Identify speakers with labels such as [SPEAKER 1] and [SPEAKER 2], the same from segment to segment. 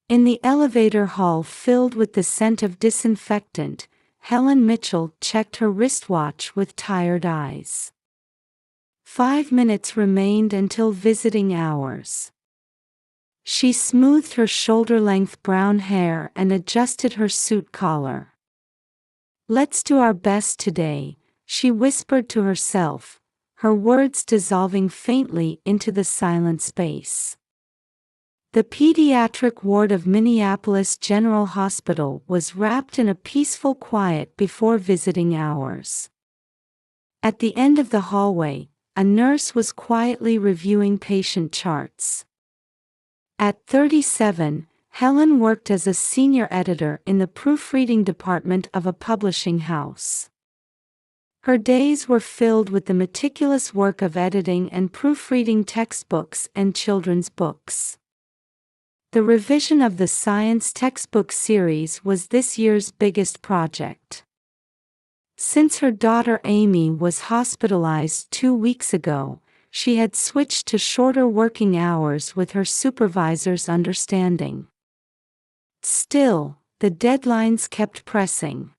[SPEAKER 1] In the elevator hall filled with the scent of disinfectant, Helen Mitchell checked her wristwatch with tired eyes. 5 minutes remained until visiting hours. She smoothed her shoulder-length brown hair and adjusted her suit collar. "Let's do our best today," she whispered to herself, her words dissolving faintly into the silent space. The pediatric ward of Minneapolis General Hospital was wrapped in a peaceful quiet before visiting hours. At the end of the hallway, a nurse was quietly reviewing patient charts. At 37, Helen worked as a senior editor in the proofreading department of a publishing house. Her days were filled with the meticulous work of editing and proofreading textbooks and children's books. The revision of the science textbook series was this year's biggest project. Since her daughter Amy was hospitalized 2 weeks ago, she had switched to shorter working hours with her supervisor's understanding. Still, the deadlines kept pressing.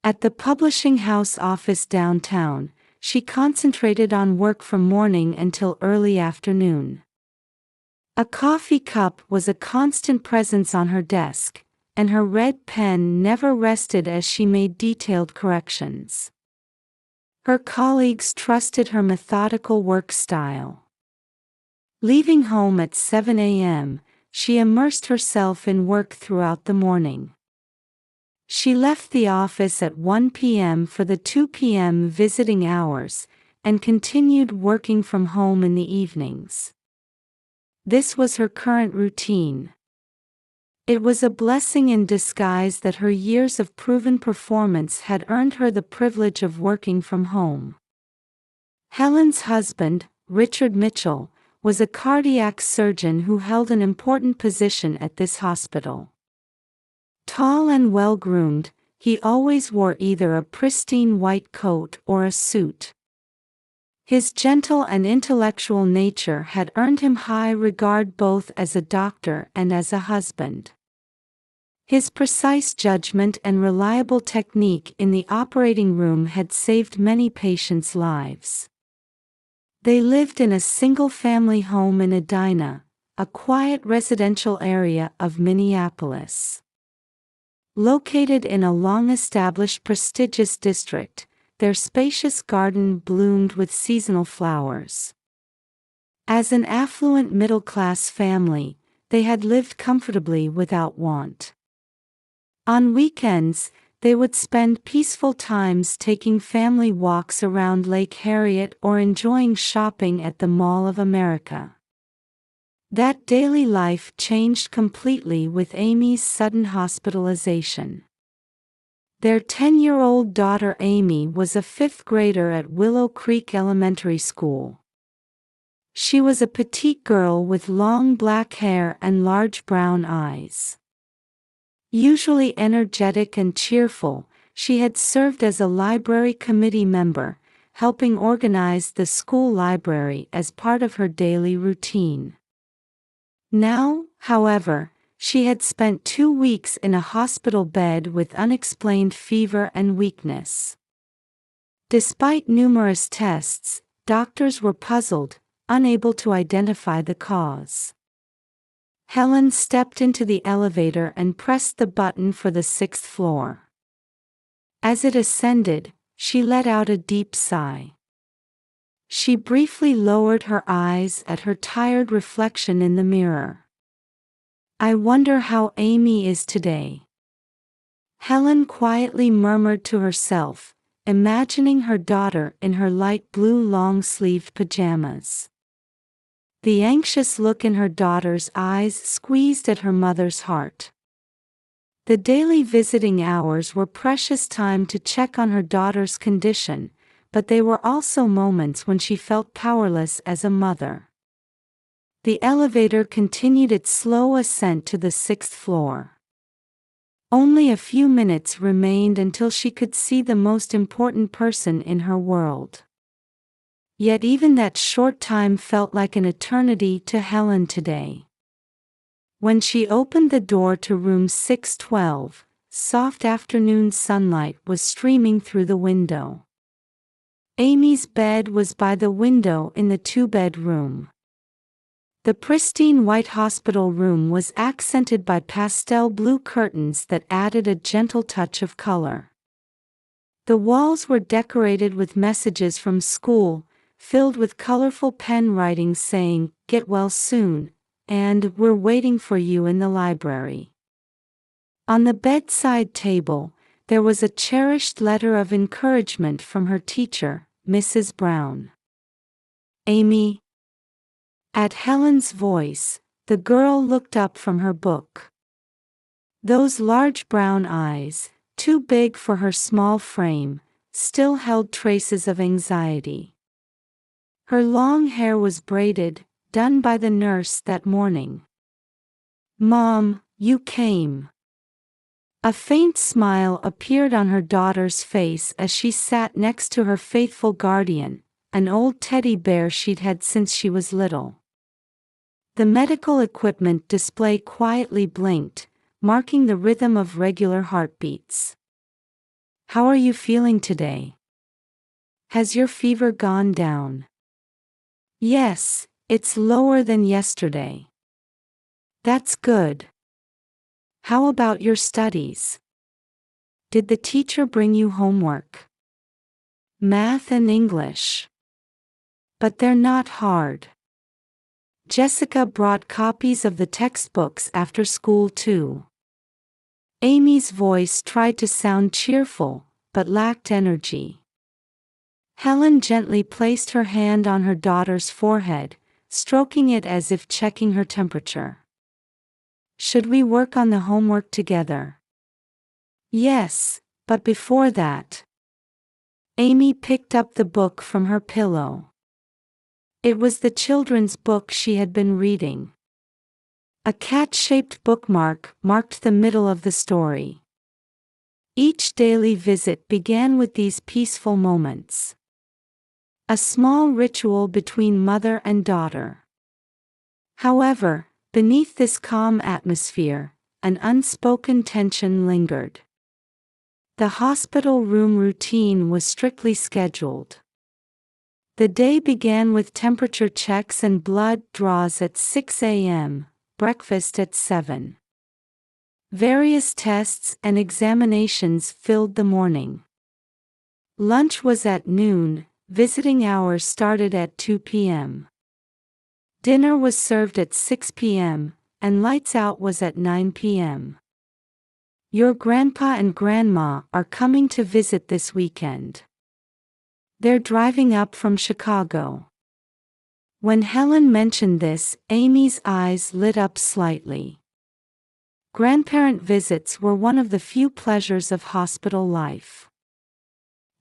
[SPEAKER 1] At the publishing house office downtown, she concentrated on work from morning until early afternoon. A coffee cup was a constant presence on her desk, and her red pen never rested as she made detailed corrections. Her colleagues trusted her methodical work style. Leaving home at 7 a.m., she immersed herself in work throughout the morning. She left the office at 1 p.m. for the 2 p.m. visiting hours, and continued working from home in the evenings. This was her current routine. It was a blessing in disguise that her years of proven performance had earned her the privilege of working from home. Helen's husband, Richard Mitchell, was a cardiac surgeon who held an important position at this hospital. Tall and well-groomed, he always wore either a pristine white coat or a suit. His gentle and intellectual nature had earned him high regard both as a doctor and as a husband. His precise judgment and reliable technique in the operating room had saved many patients' lives. They lived in a single-family home in Edina, a quiet residential area of Minneapolis. Located in a long-established prestigious district, their spacious garden bloomed with seasonal flowers. As an affluent middle-class family, they had lived comfortably without want. On weekends, they would spend peaceful times taking family walks around Lake Harriet or enjoying shopping at the Mall of America. That daily life changed completely with Amy's sudden hospitalization. Their 10-year-old daughter Amy was a 5th grader at Willow Creek Elementary School. She was a petite girl with long black hair and large brown eyes. Usually energetic and cheerful, she had served as a library committee member, helping organize the school library as part of her daily routine. Now, however, she had spent 2 weeks in a hospital bed with unexplained fever and weakness. Despite numerous tests, doctors were puzzled, unable to identify the cause. Helen stepped into the elevator and pressed the button for the 6th floor. As it ascended, she let out a deep sigh. She briefly lowered her eyes at her tired reflection in the mirror. "I wonder how Amy is today," Helen quietly murmured to herself, imagining her daughter in her light blue long-sleeved pajamas. The anxious look in her daughter's eyes squeezed at her mother's heart. The daily visiting hours were precious time to check on her daughter's condition, but they were also moments when she felt powerless as a mother. The elevator continued its slow ascent to the 6th floor. Only a few minutes remained until she could see the most important person in her world. Yet even that short time felt like an eternity to Helen today. When she opened the door to room 612, soft afternoon sunlight was streaming through the window. Amy's bed was by the window in the two-bedroom. The pristine white hospital room was accented by pastel blue curtains that added a gentle touch of color. The walls were decorated with messages from school, filled with colorful pen writing saying, "Get well soon," and "We're waiting for you in the library." On the bedside table, there was a cherished letter of encouragement from her teacher, Mrs. Brown. "Amy." At Helen's voice, the girl looked up from her book. Those large brown eyes, too big for her small frame, still held traces of anxiety. Her long hair was braided, done by the nurse that morning. "Mom, you came." A faint smile appeared on her daughter's face as she sat next to her faithful guardian, an old teddy bear she'd had since she was little. The medical equipment display quietly blinked, marking the rhythm of regular heartbeats. "How are you feeling today? Has your fever gone down?" "Yes, it's lower than yesterday." "That's good. How about your studies? Did the teacher bring you homework?" "Math and English. But they're not hard. Jessica brought copies of the textbooks after school too." Amy's voice tried to sound cheerful, but lacked energy. Helen gently placed her hand on her daughter's forehead, stroking it as if checking her temperature. "Should we work on the homework together?" "Yes, but before that." Amy picked up the book from her pillow. It was the children's book she had been reading. A cat-shaped bookmark marked the middle of the story. Each daily visit began with these peaceful moments. A small ritual between mother and daughter. However, beneath this calm atmosphere, an unspoken tension lingered. The hospital room routine was strictly scheduled. The day began with temperature checks and blood draws at 6 a.m., breakfast at 7. Various tests and examinations filled the morning. Lunch was at noon, visiting hours started at 2 p.m. Dinner was served at 6 p.m., and lights out was at 9 p.m. "Your grandpa and grandma are coming to visit this weekend. They're driving up from Chicago." When Helen mentioned this, Amy's eyes lit up slightly. Grandparent visits were one of the few pleasures of hospital life.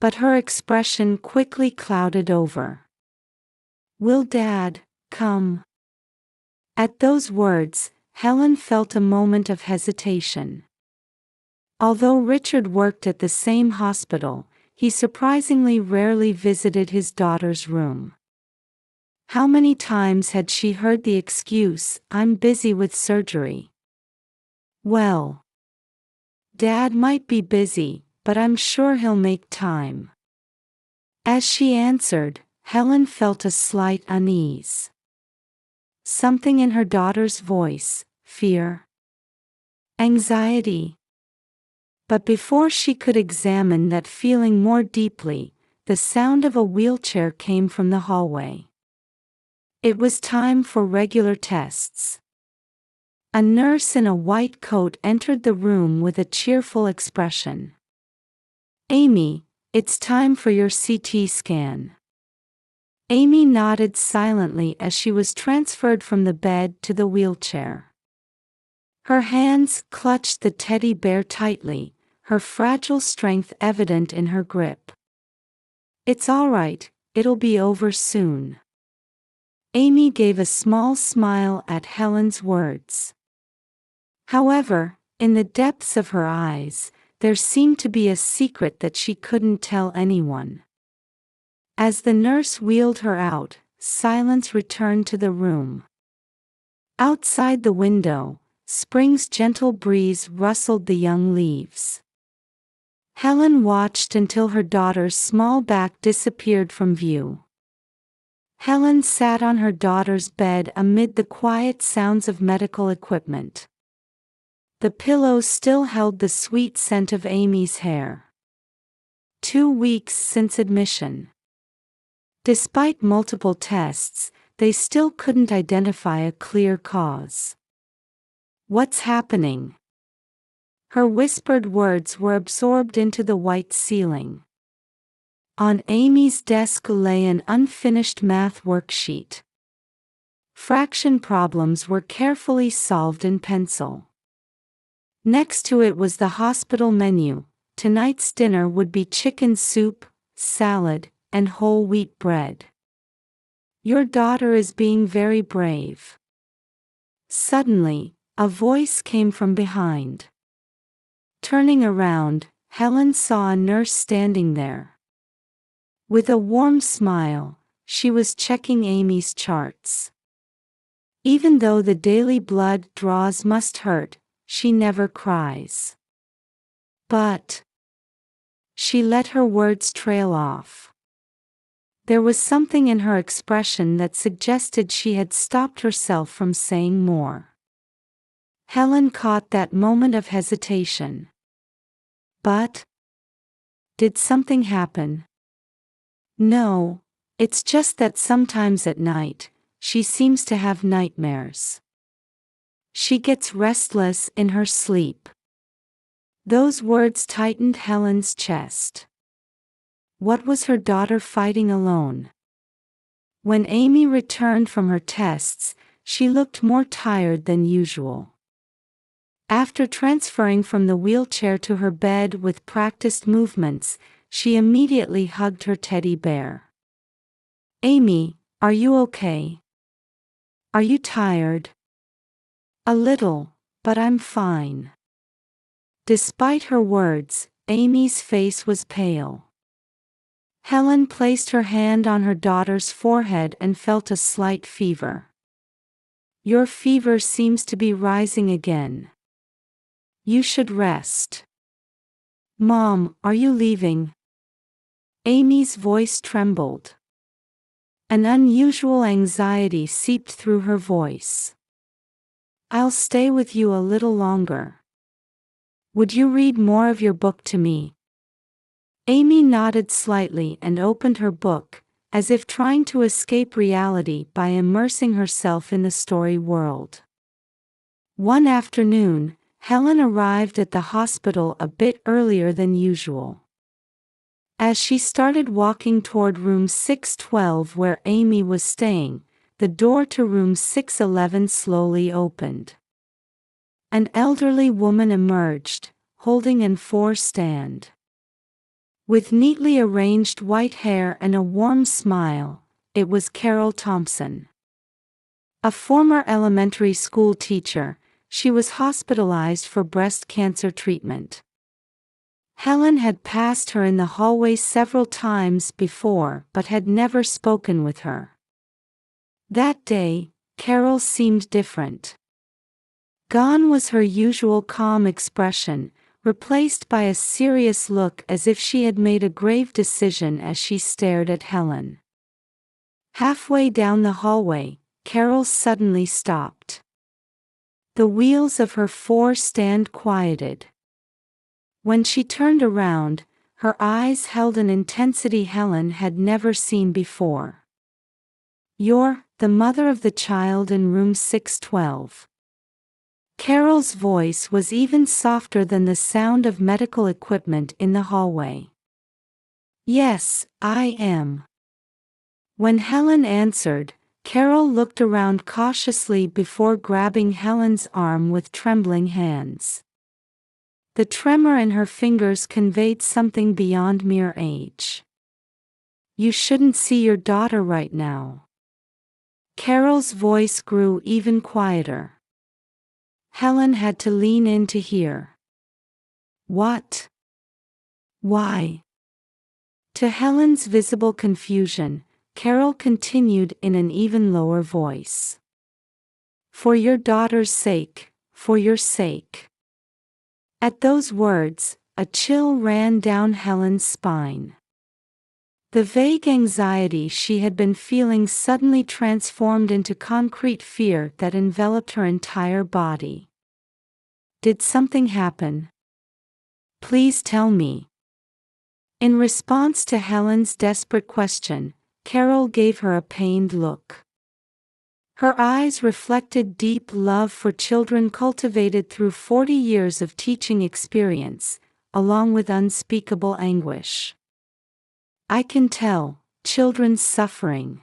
[SPEAKER 1] But her expression quickly clouded over. "Will Dad come?" At those words, Helen felt a moment of hesitation. Although Richard worked at the same hospital, he surprisingly rarely visited his daughter's room. How many times had she heard the excuse, "I'm busy with surgery"? "Well, Dad might be busy, but I'm sure he'll make time." As she answered, Helen felt a slight unease. Something in her daughter's voice, fear, anxiety. But before she could examine that feeling more deeply, the sound of a wheelchair came from the hallway. It was time for regular tests. A nurse in a white coat entered the room with a cheerful expression. "Amy, it's time for your CT scan." Amy nodded silently as she was transferred from the bed to the wheelchair. Her hands clutched the teddy bear tightly, her fragile strength evident in her grip. "It's all right, it'll be over soon." Amy gave a small smile at Helen's words. However, in the depths of her eyes, there seemed to be a secret that she couldn't tell anyone. As the nurse wheeled her out, silence returned to the room. Outside the window, Spring's gentle breeze rustled the young leaves. Helen watched until her daughter's small back disappeared from view. Helen sat on her daughter's bed amid the quiet sounds of medical equipment. The pillows still held the sweet scent of Amy's hair. 2 weeks since admission. Despite multiple tests, they still couldn't identify a clear cause. "What's happening?" Her whispered words were absorbed into the white ceiling. On Amy's desk lay an unfinished math worksheet. Fraction problems were carefully solved in pencil. Next to it was the hospital menu. Tonight's dinner would be chicken soup, salad, and whole wheat bread. "Your daughter is being very brave." Suddenly, a voice came from behind. Turning around, Helen saw a nurse standing there. With a warm smile, she was checking Amy's charts. Even though the daily blood draws must hurt, she never cries. But she let her words trail off. There was something in her expression that suggested she had stopped herself from saying more. Helen caught that moment of hesitation. But did something happen? "No, it's just that sometimes at night, she seems to have nightmares. She gets restless in her sleep." Those words tightened Helen's chest. What was her daughter fighting alone? When Amy returned from her tests, she looked more tired than usual. After transferring from the wheelchair to her bed with practiced movements, she immediately hugged her teddy bear. "Amy, are you okay? Are you tired?" "A little, but I'm fine." Despite her words, Amy's face was pale. Helen placed her hand on her daughter's forehead and felt a slight fever. "Your fever seems to be rising again. You should rest." "Mom, are you leaving?" Amy's voice trembled. An unusual anxiety seeped through her voice. "I'll stay with you a little longer. Would you read more of your book to me?" Amy nodded slightly and opened her book, as if trying to escape reality by immersing herself in the story world. One afternoon, Helen arrived at the hospital a bit earlier than usual. As she started walking toward room 612 where Amy was staying, the door to room 611 slowly opened. An elderly woman emerged, holding an A4 stand. With neatly arranged white hair and a warm smile, it was Carol Thompson. A former elementary school teacher, she was hospitalized for breast cancer treatment. Helen had passed her in the hallway several times before but had never spoken with her. That day, Carol seemed different. Gone was her usual calm expression, replaced by a serious look as if she had made a grave decision as she stared at Helen. Halfway down the hallway, Carol suddenly stopped. The wheels of her A4 stand quieted. When she turned around, her eyes held an intensity Helen had never seen before. "You're the mother of the child in room 612. Carol's voice was even softer than the sound of medical equipment in the hallway. "Yes, I am." When Helen answered, Carol looked around cautiously before grabbing Helen's arm with trembling hands. The tremor in her fingers conveyed something beyond mere age. "You shouldn't see your daughter right now." Carol's voice grew even quieter. Helen had to lean in to hear. "What? Why?" To Helen's visible confusion, Carol continued in an even lower voice. "For your daughter's sake, For your sake." At those words, a chill ran down Helen's spine. The vague anxiety she had been feeling suddenly transformed into concrete fear that enveloped her entire body. "Did something happen? Please tell me." In response to Helen's desperate question, Carol gave her a pained look. Her eyes reflected deep love for children cultivated through 40 years of teaching experience, along with unspeakable anguish. "I can tell, children's suffering."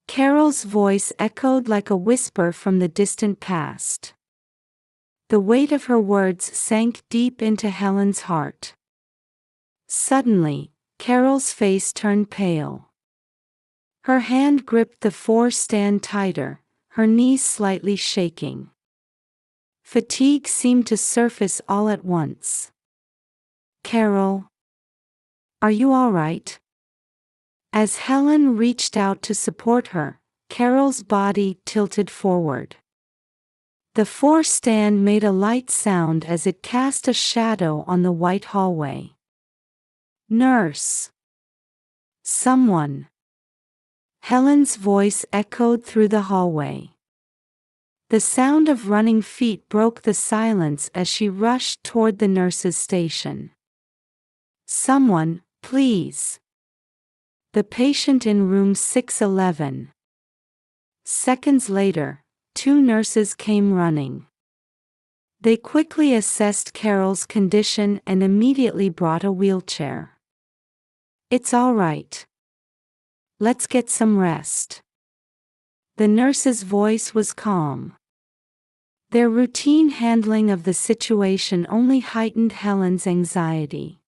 [SPEAKER 1] Carol's voice echoed like a whisper from the distant past. The weight of her words sank deep into Helen's heart. Suddenly, Carol's face turned pale. Her hand gripped the four-stand tighter, her knees slightly shaking. Fatigue seemed to surface all at once. "Carol, are you all right?" As Helen reached out to support her, Carol's body tilted forward. The four-stand made a light sound as it cast a shadow on the white hallway. "Nurse! Someone!" Helen's voice echoed through the hallway. The sound of running feet broke the silence as she rushed toward the nurse's station. "Someone, please! The patient in room 611. Seconds later, two nurses came running. They quickly assessed Carol's condition and immediately brought a wheelchair. "It's all right. Let's get some rest." The nurse's voice was calm. Their routine handling of the situation only heightened Helen's anxiety.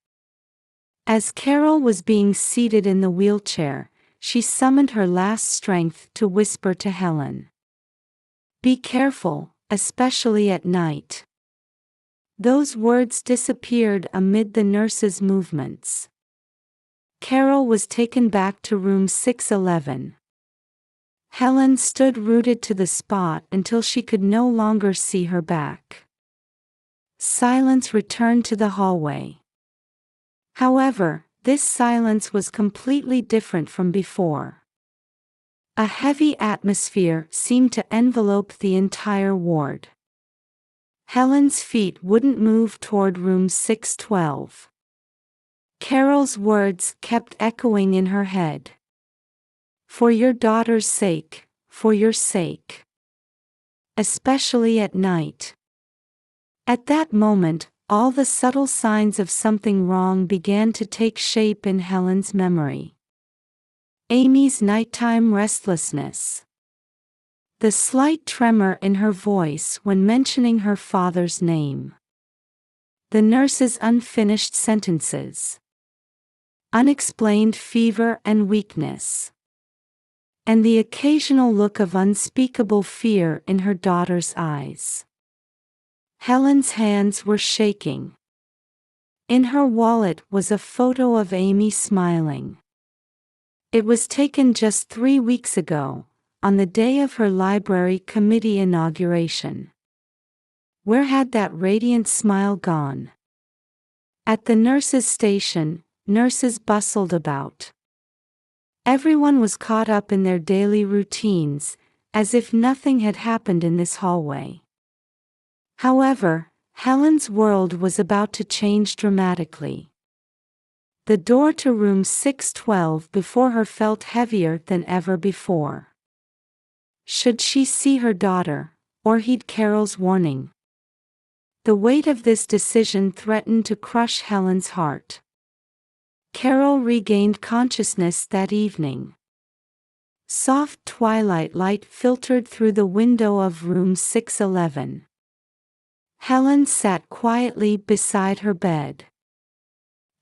[SPEAKER 1] As Carol was being seated in the wheelchair, she summoned her last strength to whisper to Helen. "Be careful, especially at night." Those words disappeared amid the nurse's movements. Carol was taken back to room 611. Helen stood rooted to the spot until she could no longer see her back. Silence returned to the hallway. However, this silence was completely different from before. A heavy atmosphere seemed to envelope the entire ward. Helen's feet wouldn't move toward room 612. Carol's words kept echoing in her head. "For your daughter's sake, for your sake. Especially at night." At that moment, all the subtle signs of something wrong began to take shape in Helen's memory. Amy's nighttime restlessness. The slight tremor in her voice when mentioning her father's name. The nurse's unfinished sentences. Unexplained fever and weakness. And the occasional look of unspeakable fear in her daughter's eyes. Helen's hands were shaking. In her wallet was a photo of Amy smiling. It was taken just 3 weeks ago, on the day of her library committee inauguration. Where had that radiant smile gone? At the nurse's station, nurses bustled about. Everyone was caught up in their daily routines, as if nothing had happened in this hallway. However, Helen's world was about to change dramatically. The door to room 612 before her felt heavier than ever before. Should she see her daughter, or heed Carol's warning? The weight of this decision threatened to crush Helen's heart. Carol regained consciousness that evening. Soft twilight light filtered through the window of room 611. Helen sat quietly beside her bed.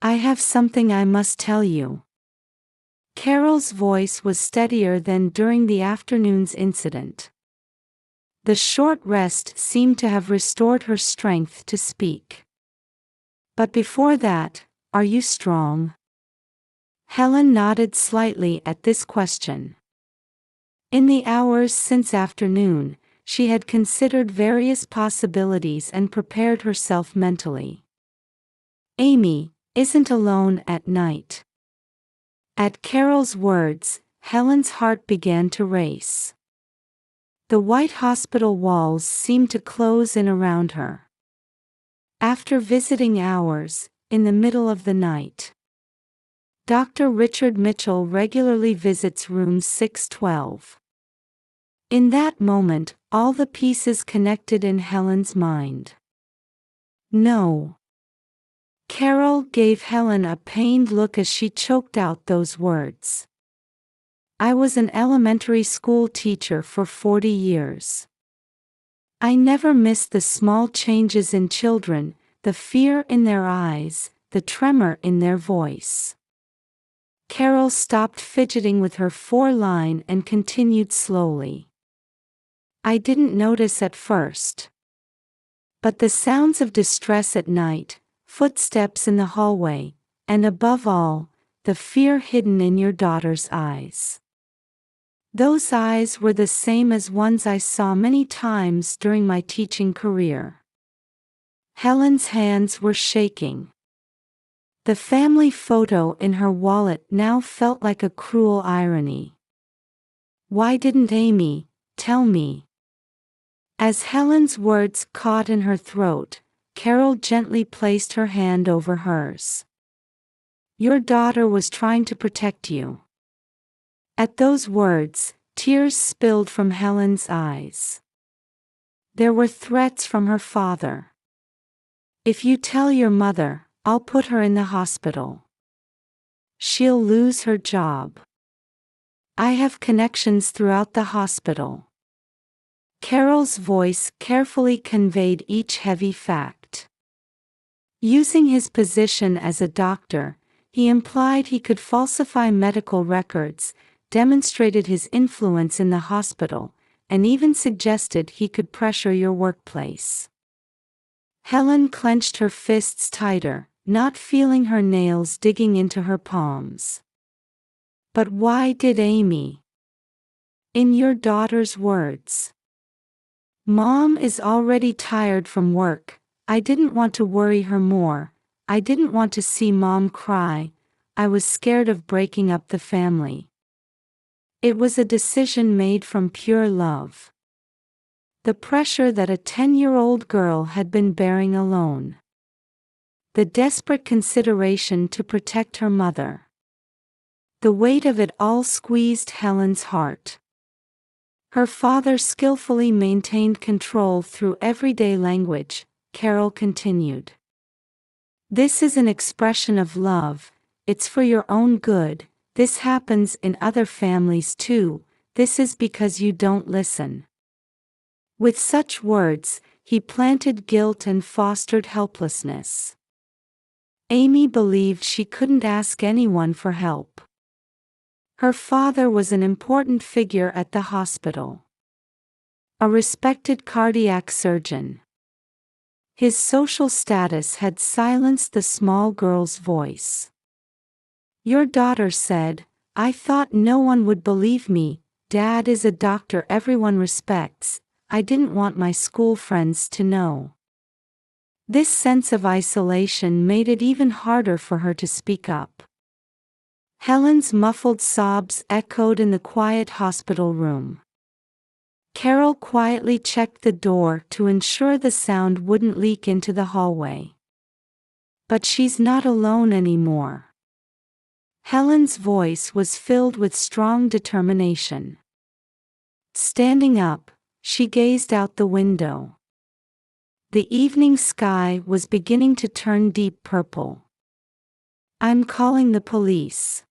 [SPEAKER 1] "I have something I must tell you." Carol's voice was steadier than during the afternoon's incident. The short rest seemed to have restored her strength to speak. "But before that, are you strong?" Helen nodded slightly at this question. In the hours since afternoon, She had considered various possibilities and prepared herself mentally. Amy isn't alone at night. At Carol's words, Helen's heart began to race. The white hospital walls seemed to close in around her. After visiting hours, in the middle of the night, Dr. Richard Mitchell regularly visits room 612. In that moment, all the pieces connected in Helen's mind. No. Carol gave Helen a pained look as she choked out those words. I was an elementary school teacher for 40 years. I never missed the small changes in children, the fear in their eyes, the tremor in their voice. Carol stopped fidgeting with her foreline and continued slowly. I didn't notice at first. But the sounds of distress at night, footsteps in the hallway, and above all, the fear hidden in your daughter's eyes. Those eyes were the same as ones I saw many times during my teaching career. Helen's hands were shaking. The family photo in her wallet now felt like a cruel irony. Why didn't Amy tell me? As Helen's words caught in her throat, Carol gently placed her hand over hers. Your daughter was trying to protect you. At those words, tears spilled from Helen's eyes. There were threats from her father. If you tell your mother, I'll put her in the hospital. She'll lose her job. I have connections throughout the hospital. Carol's voice carefully conveyed each heavy fact. Using his position as a doctor, he implied he could falsify medical records, demonstrated his influence in the hospital, and even suggested he could pressure your workplace. Helen clenched her fists tighter, not feeling her nails digging into her palms. But why did Amy? In your daughter's words. Mom is already tired from work. I didn't want to worry her more. I didn't want to see Mom cry. I was scared of breaking up the family. It was a decision made from pure love. The pressure that a 10-year-old girl had been bearing alone. The desperate consideration to protect her mother. The weight of it all squeezed Helen's heart. Her father skillfully maintained control through everyday language, Carol continued. This is an expression of love, it's for your own good, this happens in other families too, this is because you don't listen. With such words, he planted guilt and fostered helplessness. Amy believed she couldn't ask anyone for help. Her father was an important figure at the hospital. A respected cardiac surgeon. His social status had silenced the small girl's voice. Your daughter said, I thought no one would believe me, Dad is a doctor everyone respects, I didn't want my school friends to know. This sense of isolation made it even harder for her to speak up. Helen's muffled sobs echoed in the quiet hospital room. Carol quietly checked the door to ensure the sound wouldn't leak into the hallway. But she's not alone anymore. Helen's voice was filled with strong determination. Standing up, she gazed out the window. The evening sky was beginning to turn deep purple. I'm calling the police.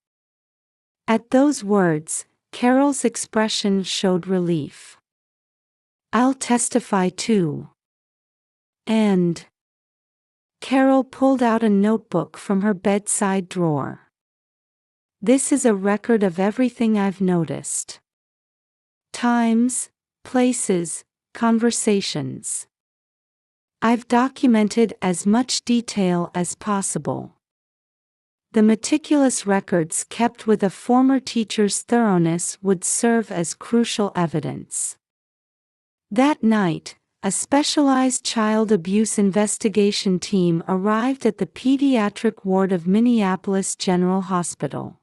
[SPEAKER 1] At those words, Carol's expression showed relief. I'll testify too. And Carol pulled out a notebook from her bedside drawer. This is a record of everything I've noticed. Times, places, conversations. I've documented as much detail as possible. The meticulous records kept with a former teacher's thoroughness would serve as crucial evidence. That night, a specialized child abuse investigation team arrived at the pediatric ward of Minneapolis General Hospital.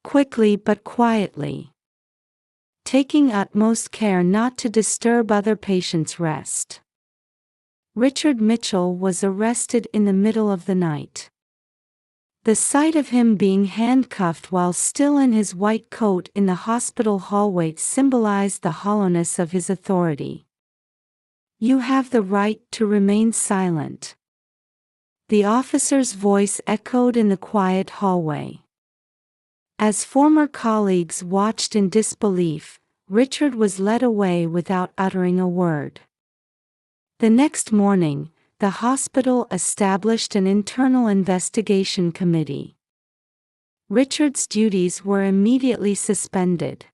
[SPEAKER 1] Quickly but quietly, taking utmost care not to disturb other patients' rest. Richard Mitchell was arrested in the middle of the night. The sight of him being handcuffed while still in his white coat in the hospital hallway symbolized the hollowness of his authority. "You have the right to remain silent." The officer's voice echoed in the quiet hallway. As former colleagues watched in disbelief, Richard was led away without uttering a word. The next morning, the hospital established an internal investigation committee. Richard's duties were immediately suspended.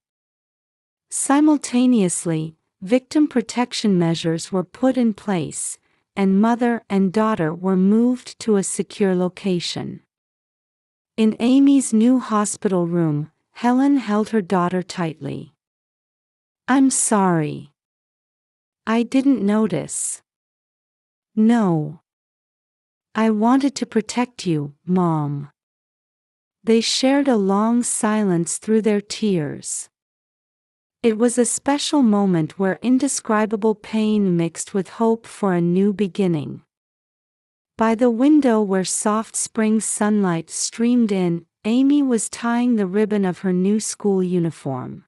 [SPEAKER 1] Simultaneously, victim protection measures were put in place, and mother and daughter were moved to a secure location. In Amy's new hospital room, Helen held her daughter tightly. "I'm sorry. I didn't notice." "No. I wanted to protect you, Mom." They shared a long silence through their tears. It was a special moment where indescribable pain mixed with hope for a new beginning. By the window where soft spring sunlight streamed in, Amy was tying the ribbon of her new school uniform.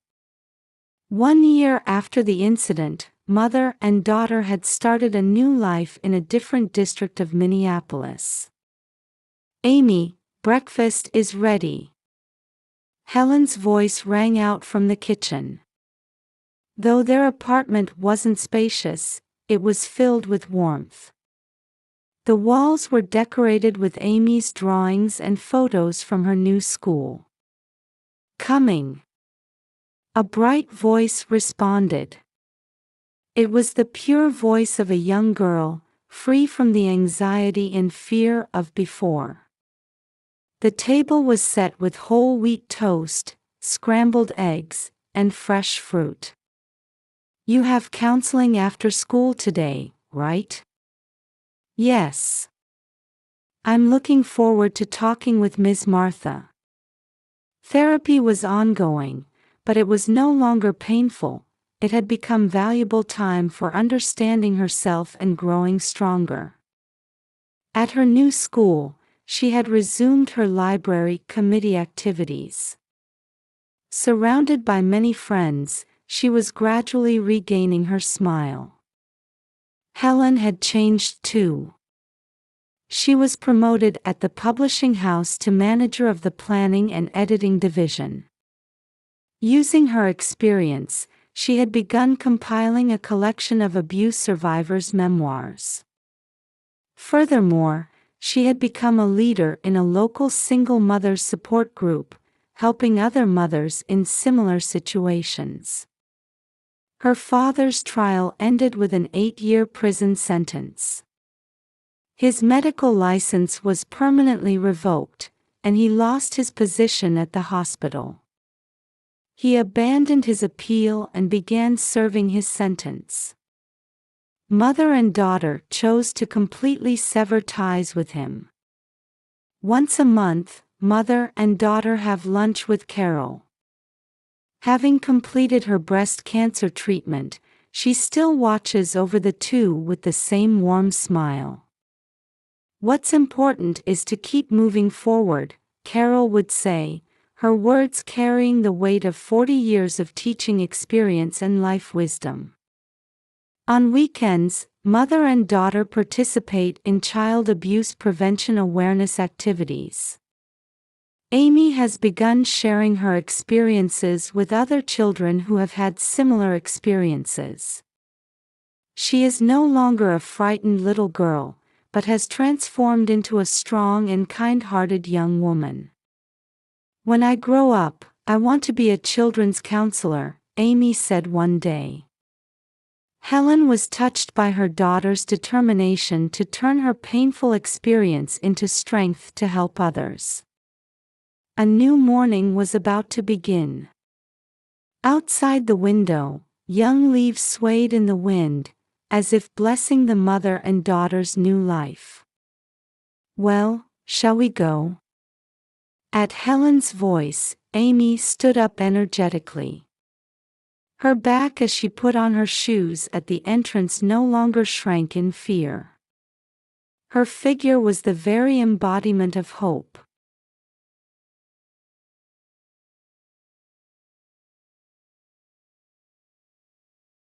[SPEAKER 1] 1 year after the incident, mother and daughter had started a new life in a different district of Minneapolis. "Amy, breakfast is ready." Helen's voice rang out from the kitchen. Though their apartment wasn't spacious, it was filled with warmth. The walls were decorated with Amy's drawings and photos from her new school. "Coming," a bright voice responded. It was the pure voice of a young girl, free from the anxiety and fear of before. The table was set with whole wheat toast, scrambled eggs, and fresh fruit. "You have counseling after school today, right?" "Yes. I'm looking forward to talking with Ms. Martha." Therapy was ongoing, but it was no longer painful. It had become valuable time for understanding herself and growing stronger. At her new school, she had resumed her library committee activities. Surrounded by many friends, she was gradually regaining her smile. Helen had changed too. She was promoted at the publishing house to manager of the planning and editing division. Using her experience, she had begun compiling a collection of abuse survivors' memoirs. Furthermore, she had become a leader in a local single mothers support group, helping other mothers in similar situations. Her father's trial ended with an 8-year prison sentence. His medical license was permanently revoked, and he lost his position at the hospital. He abandoned his appeal and began serving his sentence. Mother and daughter chose to completely sever ties with him. Once a month, mother and daughter have lunch with Carol. Having completed her breast cancer treatment, she still watches over the two with the same warm smile. "What's important is to keep moving forward," Carol would say, her words carrying the weight of 40 years of teaching experience and life wisdom. On weekends, mother and daughter participate in child abuse prevention awareness activities. Amy has begun sharing her experiences with other children who have had similar experiences. She is no longer a frightened little girl, but has transformed into a strong and kind-hearted young woman. "When I grow up, I want to be a children's counselor," Amy said one day. Helen was touched by her daughter's determination to turn her painful experience into strength to help others. A new morning was about to begin. Outside the window, Young leaves swayed in the wind, as if blessing the mother and daughter's new life. "Well, shall we go?" At Helen's voice, Amy stood up energetically. Her back as she put on her shoes at the entrance no longer shrank in fear. Her figure was the very embodiment of hope.